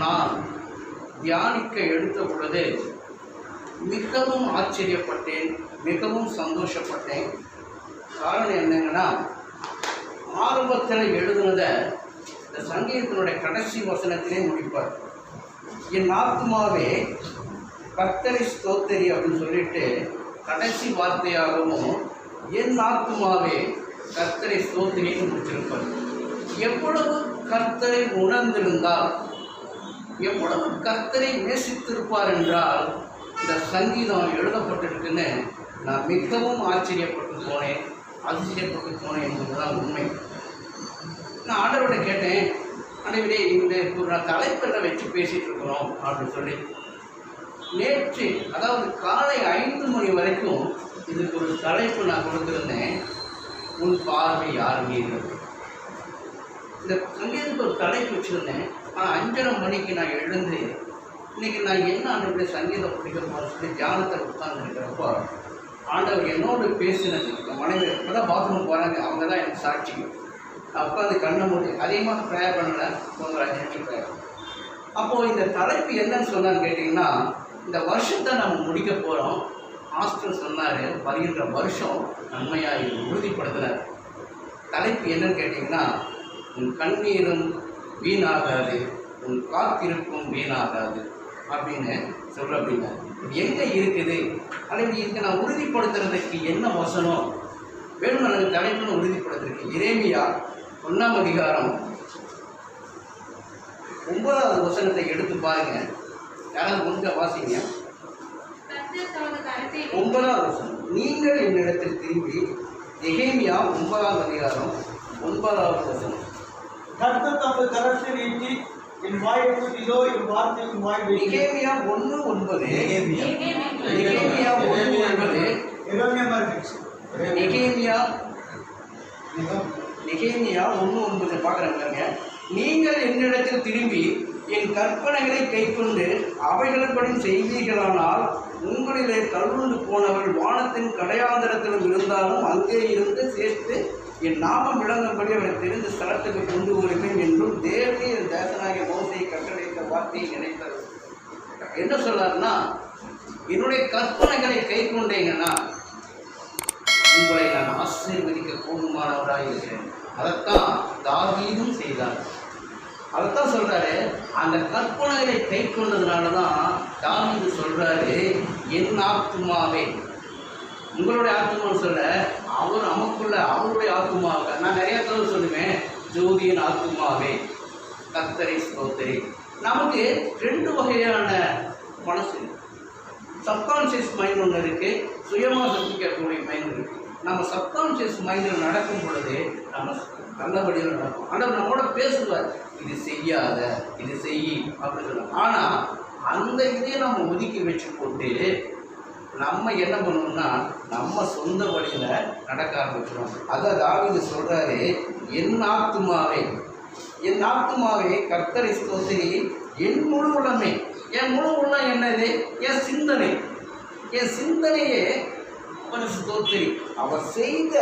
நான் தியானிக்க எடுத்த பொழுது மிகவும் ஆச்சரியப்பட்டேன், மிகவும் சந்தோஷப்பட்டேன். காரணம் என்னங்கன்னா, ஆரம்பத்தில் எழுதுனதை இந்த சங்கீதத்தினுடைய கடைசி வசனத்திலே முடிப்பார். என் ஆத்மாவே கர்த்தரை ஸ்தோத்திரி அப்படின்னு சொல்லிட்டு கடைசி வார்த்தையாகவும் என் ஆத்மாவே கர்த்தரை ஸ்தோத்திரின்னு முடிச்சிருப்பார். எவ்வளவு கர்த்தரை உணர்ந்திருந்தால், எவ்வளவு கர்த்தரை நேசித்திருப்பார் என்றால் இந்த சங்கீதம் எழுதப்பட்டிருக்குன்னு நான் மிகவும் ஆச்சரியப்பட்டு போனேன், அதிசயப்பட்டு போனேன் என்பதுதான் உண்மை. நான் ஆண்டவர்கிட்ட கேட்டேன், ஆண்டவரே இந்த ஒரு தலைப்பில் வச்சு பேசிகிட்டு இருக்கிறோம் அப்படின்னு சொல்லி. நேற்று அதாவது காலை 5 மணி வரைக்கும் இதுக்கு ஒரு தலைப்பு நான் கொடுத்துருந்தேன், உன் பார்வை யார் மீது. இந்த சங்கீதத்துக்கு ஒரு தலைப்பு வச்சுருந்தேன். ஆனால் 5:30 மணிக்கு நான் எழுந்து இன்றைக்கி நான் என்ன ஆண்டவருடைய சங்கீதம் படிக்க போகிறேன்னு சொல்லி தியானத்தை உட்கார்ந்துருக்கிறப்போ ஆண்டவர் என்னோடு பேசினது. என் மனைவி இப்போ தான் பாத்ரூம் போகிறாங்க, அவங்க தான் எனக்கு சாட்சி. அப்போ அது கண்ணை மூடி அதிகமாக ப்ரேயர் பண்ணலை, ஒரு 5 நிமிஷம் ப்ரேயர். அப்போது இந்த தலைப்பு என்னன்னு சொன்னான்னு கேட்டிங்கன்னா, இந்த வருஷத்தை நம்ம முடிக்க போகிறோம். மாஸ்டர் சொன்னார், வருகின்ற வருஷம் நன்மையாக உறுதிப்படுத்தினார். தலைப்பு என்னன்னு கேட்டிங்கன்னா, உன் கண்ணீரும் வீணாகாது, உன் காத்திருப்பும் வீணாகாது அப்படின்னு சொல்கிறப்படிங்க. எங்கே இருக்குது அல்லது இதுக்கு நான் உறுதிப்படுத்துறதுக்கு என்ன வசனம் வேணும்? எனக்கு தலைப்புன்னு உறுதிப்படுத்துறதுக்கு எரேமியா 1ஆம் அதிகாரம் 9வது வசனத்தை எடுத்து பாருங்க. யாராவது கொஞ்சம் வாசிங்க. 9வது வசனம், நீங்கள் என்னிடத்தில் திரும்பி. எரேமியா 9ஆம் அதிகாரம் 9வது வசனம். கர்த்தர் தமது கரத்தை நீட்டி என் வாயை கூட்டிலோ என் வார்த்தையின் வாய் வைத்து. எரேமியா 1:9. எரேமியா 1:9. எரேமியா 1:9 பார்க்குறாங்க. நீங்கள் என்னிடத்தில் திரும்பி என் கற்பனைகளை கைக்கொண்டு அவைகளின்படி செய்வீர்களானால் உங்களிலே கல்லுண்டு போனவர்கள் வானத்தின் கடையாந்தரத்திலும் இருந்தாலும் அங்கே இருந்து சேர்த்து என் நாமம் விளங்கும்படி அவரை தெரிந்த ஸ்தலத்துக்கு கொண்டு வருவேன் என்றும் தேவனே என் தேசனாகிய மோசையை கட்டளையிட்ட வார்த்தையை நினைத்தது. என்ன சொல்றாருன்னா, என்னுடைய கற்பனைகளை கை கொண்டீங்கன்னா உங்களை நான் ஆசீர்வதிக்க போதுமானவராக இருக்கிறேன். அதைத்தான் தாவீதும் செய்தார். அதைத்தான் சொல்றாரு. அந்த கற்பனைகளை கை கொண்டதுனால தான் தாவீது சொல்றாரு, என் ஆத்துமாவே. உங்களுடைய ஆத்மான்னு சொல்ல, அவர் நமக்குள்ள அவருடைய ஆத்மாவை. நான் நிறைய தடவை சொல்லுவேன், ஜோதியின் ஆத்மாவே கர்த்தரை ஸ்தோத்திரி. நமக்கு 2 வகையான மனசு. சப்கான்ஷியஸ் மைண்ட் ஒன்று இருக்குது, சுயமாக சிந்திக்கக்கூடிய மைண்ட் இருக்குது. நம்ம சப்கான்ஷியஸ் மைண்டில் நடக்கும் பொழுது நம்ம நல்லபடியாக நடக்கும். ஆனால் நம்மளோட பேசுவார், இது செய்யாத, இது செய் அப்படின்னு சொல்லுவாங்க. ஆனால் அந்த இதையை நம்ம ஒதுக்கி வச்சு போட்டு நம்ம என்ன பண்ணணும்னா நம்ம சொந்த வழியில் நடக்க ஆரம்பிச்சிடும். அதை தாவீது சொல்கிறாரு, என் ஆத்துமாவே, என் ஆத்துமாவே கர்த்தரை ஸ்தோத்திரி, என் முழு உள்ளமே. என் முழு உள்ளம் என்னது? என் சிந்தனை. என் சிந்தனையே அவன் ஸ்தோத்திரி. அவர் செய்த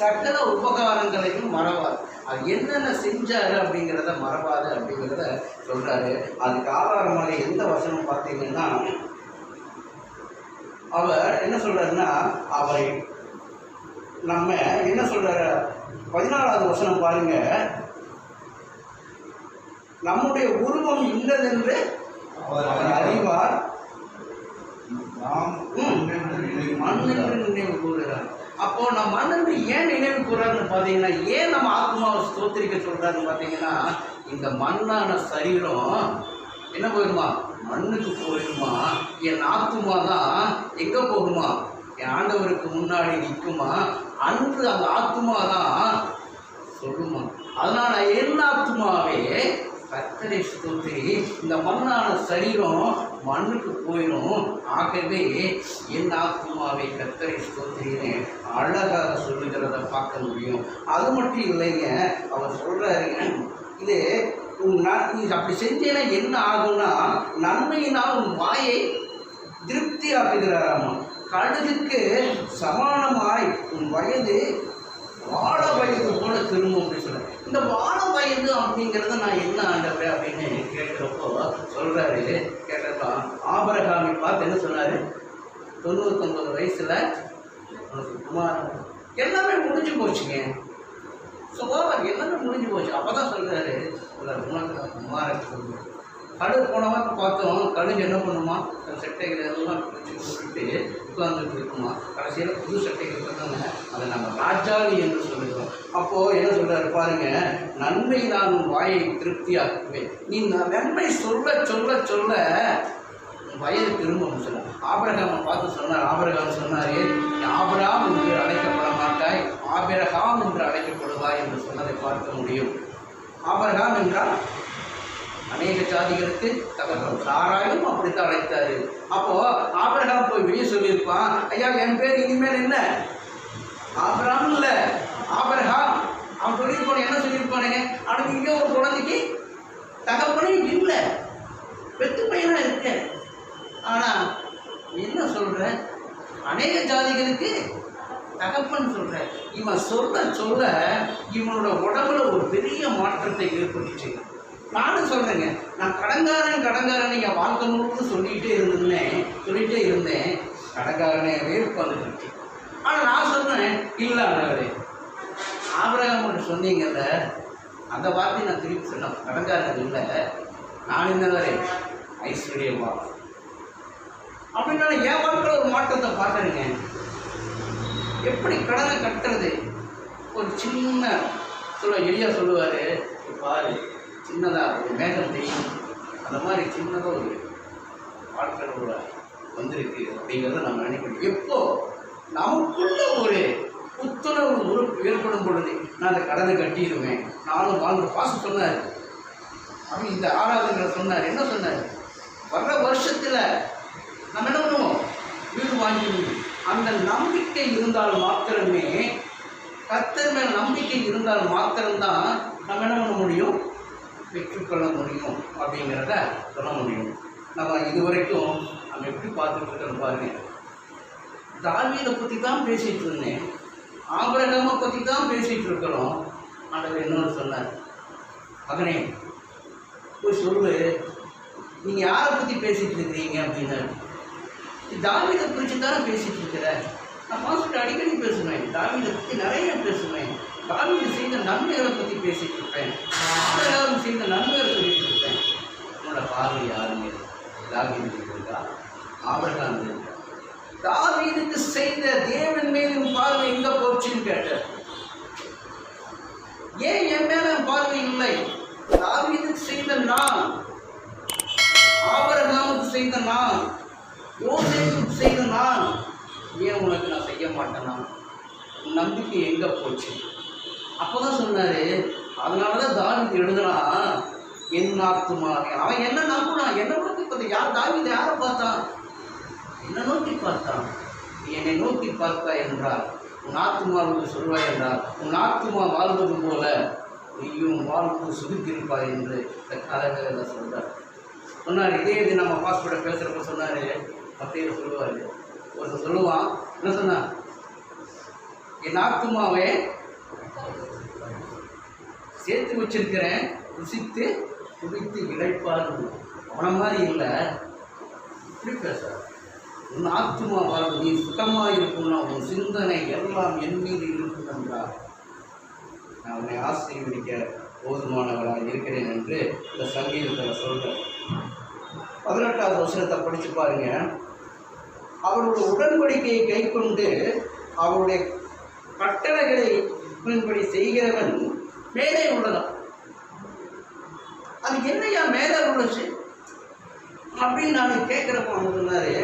சகல உபகாரங்களையும் மறவாது. அது என்னென்ன செஞ்சாரு அப்படிங்கிறத மறவாது அப்படிங்கிறத சொல்கிறாரு. அதுக்கு ஆதாரமாக எந்த வசனம் பார்த்தீங்கன்னா, அவர் என்ன சொல்றாருன்னா, அவரை நம்ம என்ன சொல்றாரு, 14வது வசனம் பாருங்க. நம்முடைய உருவம் இன்னதென்று அவர் அறிவார், மண்ணென்று நினைவு கூறுகிறார். அப்போ நம்ம மண்ணென்று ஏன் நினைவு கூறாருன்னு பார்த்தீங்கன்னா, ஏன் நம்ம ஆத்மாவை ஸ்தோத்திரிக்க சொல்றாருன்னு பார்த்தீங்கன்னா, இந்த மண்ணான சரீரம் என்ன போயிடுமா? மண்ணுக்கு போயிடுமா. என் ஆத்துமா தான் எங்கே போகுமா? என் ஆண்டவருக்கு முன்னாடி நிற்குமா. அன்று அந்த ஆத்துமா தான் சொல்லுமா. அதனால என் ஆத்துமாவே கர்த்தரை ஸ்தோத்திரி. இந்த மண்ணான சரீரம் மண்ணுக்கு போயிடும். ஆகவே என் ஆத்துமாவை கர்த்தரை ஸ்தோத்திரின்னு அழகாக சொல்லுகிறத பார்க்க முடியும். அது மட்டும் இல்லைங்க, அவர் சொல்றாருங்க, இது நீ அப்படி செஞ்சேன்னா என்ன ஆகும்னா, நன்மையினால் உன் வாயை திருப்தி ஆக்குகிறாராமா. கழுகுக்கு சமானமாய் உன் வயது வாழ வயது போல திரும்பும் அப்படின்னு சொல்ல. இந்த வான வயது அப்படிங்கிறத நான் என்ன ஆண்டவரே அப்படின்னு கேட்குறப்போ சொல்கிறாரு. கேட்டப்போ ஆபிரகாமை பார்த்து என்ன சொன்னார்? 99 வயசில் குமாரன். எல்லாமே முடிஞ்சு போச்சுங்க. சுபாவம் எல்லாமே முடிஞ்சு போச்சு. அப்போ தான் சொல்கிறாரு, குமாரன் சொல்லு. கழுகு போனவன் பார்த்தோம், கழுகு என்ன பண்ணுமா? தன் சட்டைகளை எல்லாம் பிடிச்சி போட்டுட்டு உட்கார்ந்துட்டு இருக்குமா. கடைசியில் புது சட்டைகள் இருக்காங்க, அதை நம்ம ராஜாளி என்று சொல்லுகிறோம். அப்போது என்ன சொல்கிறாரு பாருங்க, நன்மை நான் உன் வாயை திருப்தியாக்குவேன். நீ நன்மை சொல்ல சொல்ல சொல்ல வயது திரும்பவும் சொல்ல. ஆபிரகாமை பார்த்து சொன்னார். ஆபிரகாம் சொன்னார், ஆபிரகாம் என்று அழைக்கப்பட மாட்டாய், ஆபிரகாம் என்று அழைக்கப்படுவாய் என்று சொன்னதை பார்க்க முடியும். ஆபிரகாம் என்றால் அநேக ஜாதிகளுக்கு தகவல். சாராயும் அப்படித்தான் அழைத்தாரு. அப்போ ஆபிரகாம் போய் வெளியே சொல்லியிருப்பான், ஐயா என் பேர் இனிமேல் என்ன ஆபிரகாம் இல்ல, ஆபிரகாம். அவன் சொல்லியிருப்பானு என்ன சொல்லியிருப்பானுங்க? அவனுக்கு இங்கே ஒரு குழந்தைக்கு தகப்பனே இல்லை, பெத்து பையனா இருக்க. ஆனா என்ன சொல்ற? அநேக ஜாதிகளுக்கு தகப்பன் சொல்ற. இவன் சொல்ல சொல்ல இவனோட உடம்புல ஒரு பெரிய மாற்றத்தை ஏற்பட்டுச்சு. நானும் சொல்கிறேங்க, நான் கடங்காரன் என் வாழ்க்கை முழுவதும் சொல்லிகிட்டே இருந்தேன். கடங்காரனே உட்காந்துட்டு. ஆனால் நான் சொன்னேன், இல்லை ஆண்டவரே, ஆபிரகாம் மட்டும் சொன்னீங்கல்ல, அந்த வார்த்தையை நான் திருப்பி சொன்னேன். கடங்காரன் இல்லை, நான் என்னவரே ஐஸ்வர்யமா அப்படின்னா என் வாழ்க்கையில் ஒரு மாற்றத்தை பார்க்குறேங்க. எப்படி கடனை கட்டுறது? ஒரு சின்ன எளியா சொல்லுவார், பாரு சின்னதாக ஒரு மேகம் தெரியும், அந்த மாதிரி சின்னதாக ஒரு வாழ்க்கையோட வந்திருக்கு அப்படிங்கிறத நம்ம நினைக்கணும். எப்போ நமக்குள்ள ஒரு புத்துணர்வு ஏற்படும் பொழுது நான் அந்த கடனை கட்டிடுவேன், நானும் வாழ்ந்து பாசம் சொன்னார். அப்படி இந்த ஆராதனை சொன்னார். என்ன சொன்னார்? வர்ற வருஷத்தில் நம்ம என்ன பண்ணுவோம்? வீடு வாங்கிடுவோம். அந்த நம்பிக்கை இருந்தால் மாத்திரமே, கர்த்தர் மேல் நம்பிக்கை இருந்தால் மாத்திரம்தான் நம்ம என்ன பண்ண முடியும்? பெற்றுக்கொள்ள முடியும் அப்படிங்கிறத சொல்ல முடியும். நம்ம இதுவரைக்கும் நம்ம எப்படி பார்த்துட்டு இருக்கோம் பாருங்க. தாவீதை பற்றி தான் பேசிகிட்டு இருந்தேன், ஆபிரகாமை பற்றி தான் பேசிகிட்டு இருக்கிறோம். ஆண்டவர் இன்னொன்று சொன்னார், மகனே போய் சொல்லு, நீங்கள் யாரை பற்றி பேசிகிட்டு இருக்கிறீங்க அப்படின்னாரு. தாவீதை குறித்து தானே பேசிகிட்டு இருக்கிற. நான் மாஸ்டர் அடிக்கடி பேசுவேன், தாவீதை பற்றி நிறைய பேசுவேன், தாவீது செய்த நன்மைகளை பற்றி பேசிகிட்டு இருப்பேன், ஆபிரகாம் செய்த நன்மைகளை சொல்லிட்டு இருப்பேன். உன்னோட பார்வை யாருமே தாவீது இருக்கா, ஆபிரகாம் இருக்கா? தாவீதுக்கு செய்த தேவன் மேலும் பார்வை எங்க போச்சுன்னு கேட்டார். ஏன் என் மேல பார்வை இல்லை? தாவீதுக்கு செய்த நான், ஆபிரகாமுக்கு செய்த நான், யோசேப்புக்கு செய்த நான், ஏன் உனக்கு நான் செய்ய மாட்டேனா? நம்பிக்கை எங்க போச்சு? அப்போதான் சொன்னாரு. அதனாலதான் தாவீது எழுதுனான், என் ஆத்துமாவே. அவன் என்ன நம்புனான்? என்ன நோக்கி பார்த்தான்? யார் தாவீது யாரை பார்த்தான்? என்ன நோக்கி பார்த்தான்? என்னை நோக்கி பார்த்தா என்றால் உன் ஆத்துமாவுக்கு சொல்வாய் என்றால் உன் ஆத்துமா வாழ்வது போல நீயும் வாழ்வு சுதுக்கிருப்பாய் என்று இந்த கலகல சொல்றார். சொன்னார். இதே இது நம்ம பாஸ்போர்ட்டை பேசுகிறப்ப சொன்னார். அப்படின்னு சொல்லுவார். ஒருத்தர் சொல்லுவான், என்ன சொன்னான்? என் ஆத்துமாவே சேர்த்து வச்சிருக்கிறேன், ருசித்து குடித்து இழைப்பாரு. அவனை மாதிரி இல்லை, இப்படி பேச. உன் ஆத்துமா வாழ்வு நீ சுகமாக இருக்கும்னா உன் சிந்தனை எல்லாம் என் மீது இருக்கும் என்றார். நான் உன்னை ஆசீர்வதிக்க போதுமானவராக இருக்கிறேன் என்று இந்த சங்கீதத்தில் சொல்கிறேன். 18வது வசனத்தை படித்து பாருங்க. அவருடைய உடன்படிக்கையை கை கொண்டு அவருடைய கட்டளைகளை படி செய்கிறவன் மேலே உள்ளதான். அது என்னையா மேலே உள்ளச்சு அப்படின்னு நான் கேட்குறப்ப அவங்க சொன்னார்.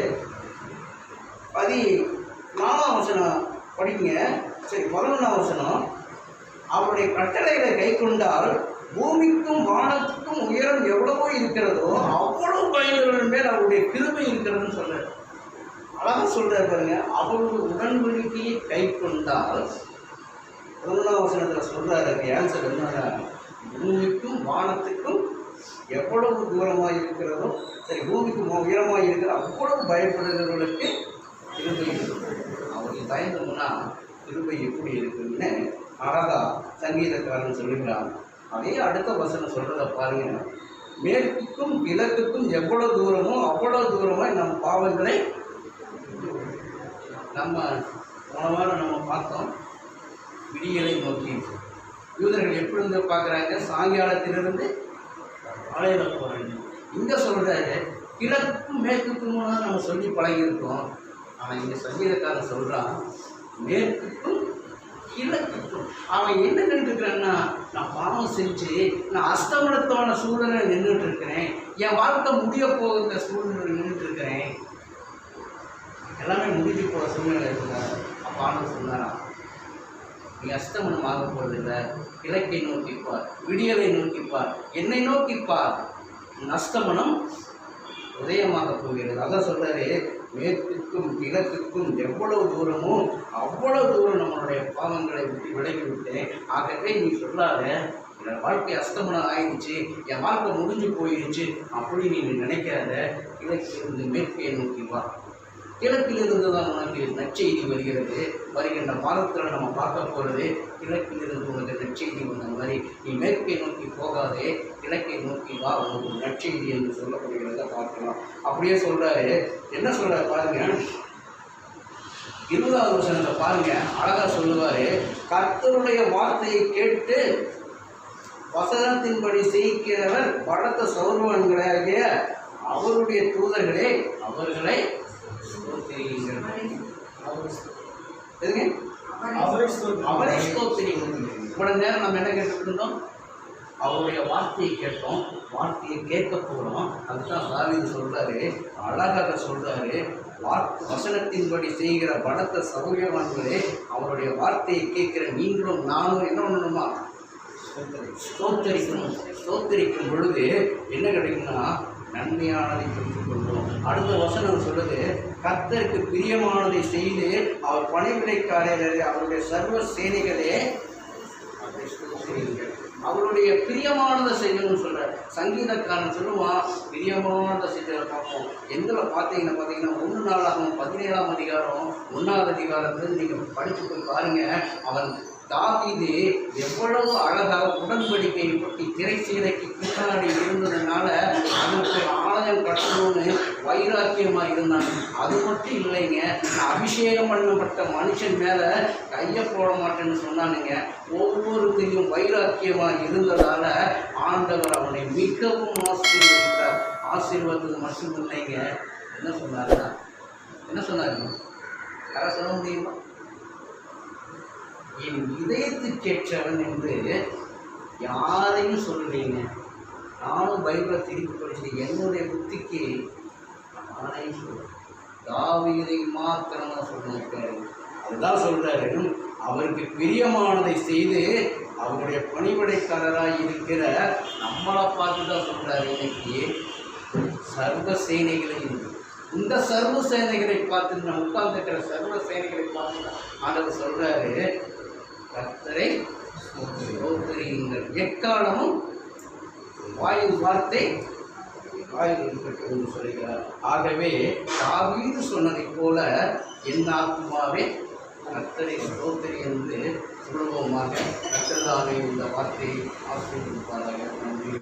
14ஆம் வசனம் படிங்க. சரி, 11ஆம் வசனம். அவருடைய கட்டளைகளை கை கொண்டால் பூமிக்கும் வானத்துக்கும் உயரம் எவ்வளவோ இருக்கிறதோ அவ்வளவு பயன்கள் மேல் அவருடைய கிருபை இருக்கிறதுன்னு சொல்றாரு. அழகா சொல்றாரு பாருங்க. அவருடைய உடன்படிக்கையை கை கொண்டால் 11ஆம் வசனத்தில் சொல்றாரு. ஆன்சர் என்னன்னா, பூமிக்கும் வானத்துக்கும் எவ்வளவு தூரமாக இருக்கிறதோ, சரி, பூமிக்கும் உயரமாக இருக்கிற அவ்வளவு பயப்படுகிறவர்களுக்கு கிருபை இருக்கும். அவருக்கு பயந்தோம்னா கிருபை எப்படி இருக்குன்னு அழகா சங்கீதக்காரன் சொல்லுகிறான். அதே அடுத்த வசனம் சொல்றத பாருங்க. மேற்குக்கும் கிழக்குக்கும் எவ்வளவு தூரமோ அவ்வளவு தூரமாய் நம் பாவங்களை நம்ம போன வாரம் நம்ம பார்த்தோம். விடியலை நோக்கி யூதர்கள் எப்படி இருந்து பார்க்குறாங்க? சாயங்காலத்திலிருந்து காலையில் போகிறாங்க. இங்கே சொல்கிறாரு கிழக்குக்கும் மேற்குக்கும் நம்ம சொல்லி பழகியிருக்கோம். ஆனால் இங்கே சங்கீதக்காரன் சொல்கிறான் மேற்குக்கும் கிழக்குக்கும். அவன் என்ன நின்றுருக்கிறான்னா, நான் பாவம் செஞ்சு நான் அஸ்தமனத்தோட சூழ்நிலை நின்றுட்டு இருக்கிறேன், என் வாழ்க்கை முடிய போகிற சூழ்நிலை நின்றுட்டு இருக்கிறேன், எல்லாமே முடிஞ்சு போகிற சூழ்நிலை இருக்கிறார். அப்போ ஆனந்த் சொன்னாரா, நீ அஸ்தமனம் ஆக போவதில்லை, கிழக்கை நோக்கிப்பார், விடியலை நோக்கிப்பார், என்னை நோக்கிப்பார், அஸ்தமனம் உதயமாக போகிறது. அதான் சொல்றாரு, மேற்குக்கும் கிழக்குக்கும் எவ்வளவு தூரமோ அவ்வளவு தூரம் நம்மளுடைய பாவங்களை விட்டு விலகி விட்டேன். ஆகவே நீ சொல்லாத என் வாழ்க்கை அஸ்தமனம் ஆயிடுச்சு, என் வாழ்க்கை முடிஞ்சு போயிடுச்சு அப்படி நீ நினைக்காத. கிழக்கிலிருந்து மேற்கை நோக்கி வா. கிழக்கிலிருந்து தான் உனக்கு நற்செய்தி வருகிறது. வருகின்ற மாதத்தில் நம்ம பார்க்க போகிறது கிழக்கிலிருந்து உனக்கு நற்செய்தி வந்த மாதிரி. நீ மேற்கை நோக்கி போகாதே, கிழக்கை நோக்கி வா, உனக்கு நற்செய்தி என்று சொல்லப்படுகிறத பார்க்கலாம். அப்படியே சொல்றாரு. என்ன சொல்றாரு பாருங்க, 20வது வசனத்தை பாருங்க, அழகா சொல்லுவாரு. கர்த்தருடைய வார்த்தையை கேட்டு வசனத்தின்படி செய்கிறவர் பலத்த சௌர்வங்களாகிய அவருடைய தூதர்களே அவர்களை அவரை ஸ்தோத்திரியுங்கள். இவ்வளவு நேரம் நம்ம என்ன கேட்டுட்டு இருந்தோம்? அவருடைய வார்த்தையை கேட்டோம், வார்த்தையை கேட்க போகிறோம். அதுதான் தாவீது சொல்றாரு, அழகாக சொல்றாரு, வசனத்தின்படி செய்கிற பலத்த சௌரியவான்களே அவருடைய வார்த்தையை கேட்கிற நீங்களும் நானும் என்ன பண்ணணுமா? ஸ்தோத்தரிக்கணும். ஸ்தோத்தரிக்கும் பொழுது என்ன கிடைக்கும்னா நன்மையானதை பெற்றுக்கொள்வோம். அடுத்த வசனம் சொல்லுது, கர்த்தருக்கு பிரியமானதை செய்து அவர் பணிவிடைக்காரரே அவருடைய சர்வ சேனைகளே அவருடைய பிரியமானதை செய்யணும்னு சொல்கிறார். சங்கீதக்காரன் சொல்லுவான், பிரியமானதை செய்ய பார்ப்போம். எந்தில் பார்த்தீங்கன்னா 1 நாளாகவும் 17ஆம் அதிகாரம் 1வது அதிகாரத்தில் நீங்கள் படித்து போய் பாருங்கள். அவன் தாவீது எவ்வளவு அழகாக உடன்படிக்கை பற்றி திரைச்சீலைக்கு பின்னாடி இருந்ததுனால அதற்கு ஆலயம் கட்டணும்னு வைராக்கியமாக இருந்தாங்க. அது மட்டும் இல்லைங்க, அபிஷேகம் பண்ணப்பட்ட மனுஷன் மேலே கையை போட மாட்டேன்னு சொன்னானுங்க. ஒவ்வொருத்தையும் வைராக்கியமாக இருந்ததால் ஆண்டவர் அவனை மிகவும் ஆசீர்வதித்தார். ஆசீர்வாதத்துக்கு மட்டும் இல்லைங்க, என்ன சொன்னாருன்னா, என்ன சொன்னாருங்க யாரை சொல்ல முடியுமா? என் இதயத்துக்கேற்றவன் என்று யாரையும் சொல்லலைங்க. நானும் பைபிளை திருப்பி படிச்சு என்னுடைய புத்திக்கு யாரையும் சொல்ல, தாவீதை மாத்திரமா சொல்லியிருக்காரு. அதுதான் சொல்றாரு, அவருக்கு பிரியமானதை செய்து அவருடைய பணிவிடைக்காரராக இருக்கிற நம்மளை பார்த்து தான் சொல்றாரு. இன்னைக்கு சர்வ சேனைகளையும் இந்த சர்வ சேனைகளை பார்த்து நம்ம உட்கார்ந்துக்கிற சர்வ சேனைகளை பார்த்து ஆண்டவர் சொல்றாரு, கர்த்தரை ஸ்தோத்திரியுங்கள், எக்காலமும் வாயின் வார்த்தை வாயில் இருக்கட்டும் என்று சொல்கிறார். ஆகவே தாவீது சொன்னதைப் போல என் ஆத்மாவே கர்த்தரை ஸ்தோத்திரி என்று சொல்லுவோமாக. கர்த்தர் தாமே இந்த வார்த்தையை ஆசீர்வதிப்பாராக. நன்றி.